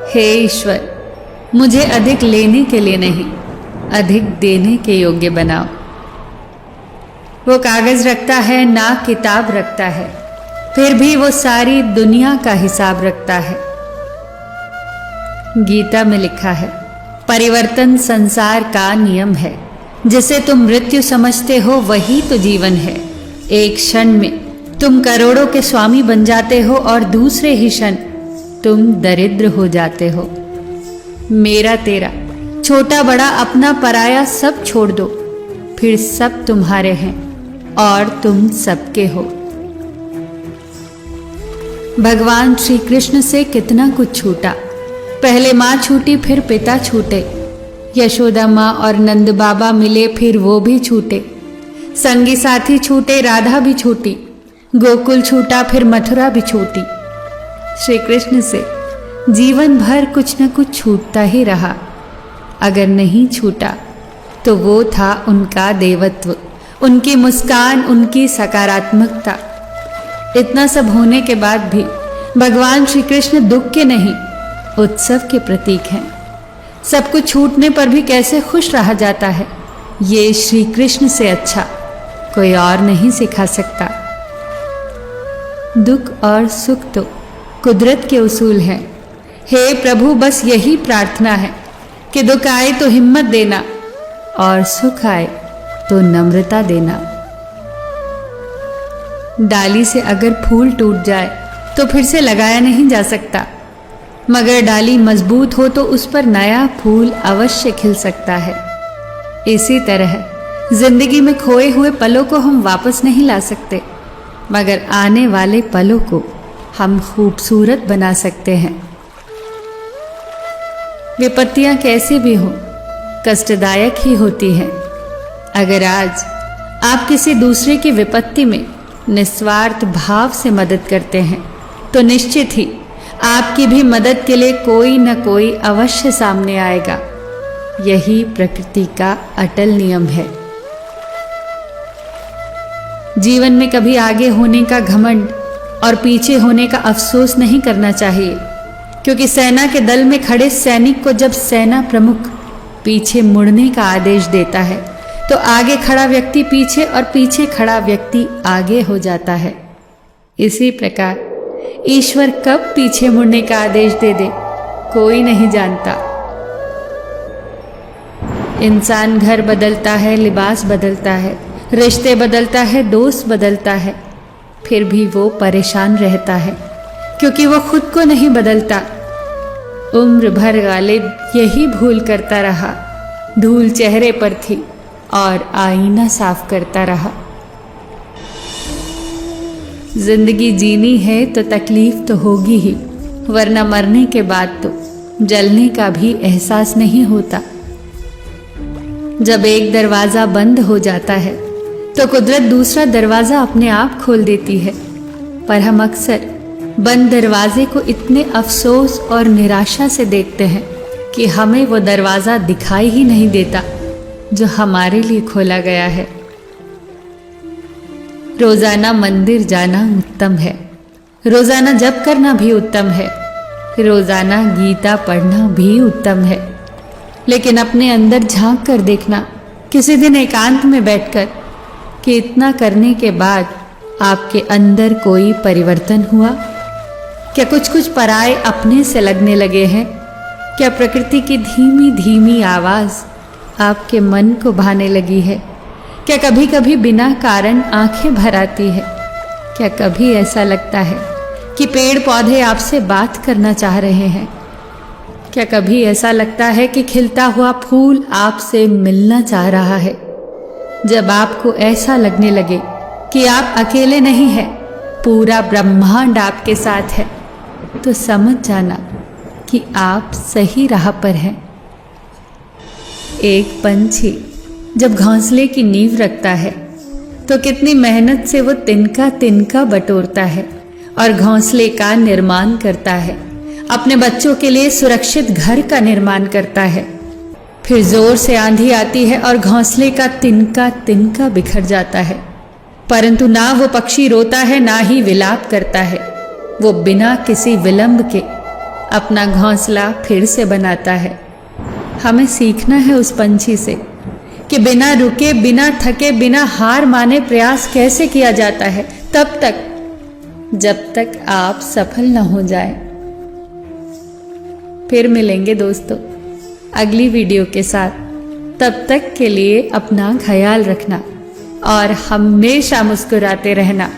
हे ईश्वर, मुझे अधिक लेने के लिए नहीं, अधिक देने के योग्य बनाओ। वो कागज रखता है ना किताब रखता है, फिर भी वो सारी दुनिया का हिसाब रखता है। गीता में लिखा है, परिवर्तन संसार का नियम है, जिसे तुम मृत्यु समझते हो वही तो जीवन है। एक क्षण में तुम करोड़ों के स्वामी बन जाते हो और दूसरे ही क्षण तुम दरिद्र हो जाते हो। मेरा तेरा, छोटा बड़ा अपना पराया सब छोड़ दो, फिर सब तुम्हारे हैं और तुम सबके हो। भगवान श्री कृष्ण से कितना कुछ छूटा। पहले माँ छूटी, फिर पिता छूटे। यशोदा माँ और नंद बाबा मिले, फिर वो भी छूटे। संगी साथी छूटे, राधा भी छूटी। गोकुल छूटा, फिर मथुरा भी छूटी। श्री कृष्ण से जीवन भर कुछ न कुछ छूटता ही रहा। अगर नहीं छूटा तो वो था उनका देवत्व, उनकी मुस्कान, उनकी सकारात्मकता। इतना सब होने के बाद भी भगवान श्री कृष्ण दुख के नहीं, उत्सव के प्रतीक हैं। सब कुछ छूटने पर भी कैसे खुश रहा जाता है, ये श्री कृष्ण से अच्छा कोई और नहीं सिखा सकता। दुख और सुख तो कुदरत के उसूल हैं। हे प्रभु, बस यही प्रार्थना है कि दुख आए तो हिम्मत देना और सुख आए तो नम्रता देना। डाली से अगर फूल टूट जाए तो फिर से लगाया नहीं जा सकता, मगर डाली मजबूत हो तो उस पर नया फूल अवश्य खिल सकता है। इसी तरह जिंदगी में खोए हुए पलों को हम वापस नहीं ला सकते, मगर आने वाले पलों को हम खूबसूरत बना सकते हैं। विपत्तियां कैसी भी हो, कष्टदायक ही होती हैं। अगर आज आप किसी दूसरे की विपत्ति में निस्वार्थ भाव से मदद करते हैं तो निश्चित ही आपकी भी मदद के लिए कोई न कोई अवश्य सामने आएगा। यही प्रकृति का अटल नियम है। जीवन में कभी आगे होने का घमंड और पीछे होने का अफसोस नहीं करना चाहिए, क्योंकि सेना के दल में खड़े सैनिक को जब सेना प्रमुख पीछे मुड़ने का आदेश देता है तो आगे खड़ा व्यक्ति पीछे और पीछे खड़ा व्यक्ति आगे हो जाता है। इसी प्रकार ईश्वर कब पीछे मुड़ने का आदेश दे दे, कोई नहीं जानता। इंसान घर बदलता है, लिबास बदलता है, रिश्ते बदलता है, दोस्त बदलता है, फिर भी वो परेशान रहता है, क्योंकि वो खुद को नहीं बदलता। उम्र भर गालिब यही भूल करता रहा, धूल चेहरे पर थी और आईना साफ करता रहा। जिंदगी जीनी है तो तकलीफ तो होगी ही, वरना मरने के बाद तो जलने का भी एहसास नहीं होता। जब एक दरवाजा बंद हो जाता है तो कुदरत दूसरा दरवाजा अपने आप खोल देती है, पर हम अक्सर बंद दरवाजे को इतने अफसोस और निराशा से देखते हैं कि हमें वो दरवाजा दिखाई ही नहीं देता जो हमारे लिए खोला गया है। रोजाना मंदिर जाना उत्तम है, रोजाना जप करना भी उत्तम है, रोजाना गीता पढ़ना भी उत्तम है, लेकिन अपने अंदर झांक कर देखना किसी दिन एकांत में बैठकर कि इतना करने के बाद आपके अंदर कोई परिवर्तन हुआ। क्या कुछ कुछ पराये अपने से लगने लगे हैं? क्या प्रकृति की धीमी धीमी आवाज आपके मन को भाने लगी है? क्या कभी कभी बिना कारण आंखें भर आती है? क्या कभी ऐसा लगता है कि पेड़ पौधे आपसे बात करना चाह रहे हैं? क्या कभी ऐसा लगता है कि खिलता हुआ फूल आपसे मिलना चाह रहा है? जब आपको ऐसा लगने लगे कि आप अकेले नहीं हैं, पूरा ब्रह्मांड आपके साथ है, तो समझ जाना कि आप सही राह पर हैं। एक पंछी जब घोंसले की नींव रखता है तो कितनी मेहनत से वो तिनका तिनका बटोरता है और घोंसले का निर्माण करता है, अपने बच्चों के लिए सुरक्षित घर का निर्माण करता है। फिर जोर से आंधी आती है और घोंसले का तिनका तिनका बिखर जाता है, परंतु ना वो पक्षी रोता है ना ही विलाप करता है। वो बिना किसी विलंब के अपना घोंसला फिर से बनाता है। हमें सीखना है उस पंछी से कि बिना रुके, बिना थके, बिना हार माने प्रयास कैसे किया जाता है, तब तक जब तक आप सफल न हो जाए। फिर मिलेंगे दोस्तों अगली वीडियो के साथ। तब तक के लिए अपना ख्याल रखना और हमेशा मुस्कुराते रहना।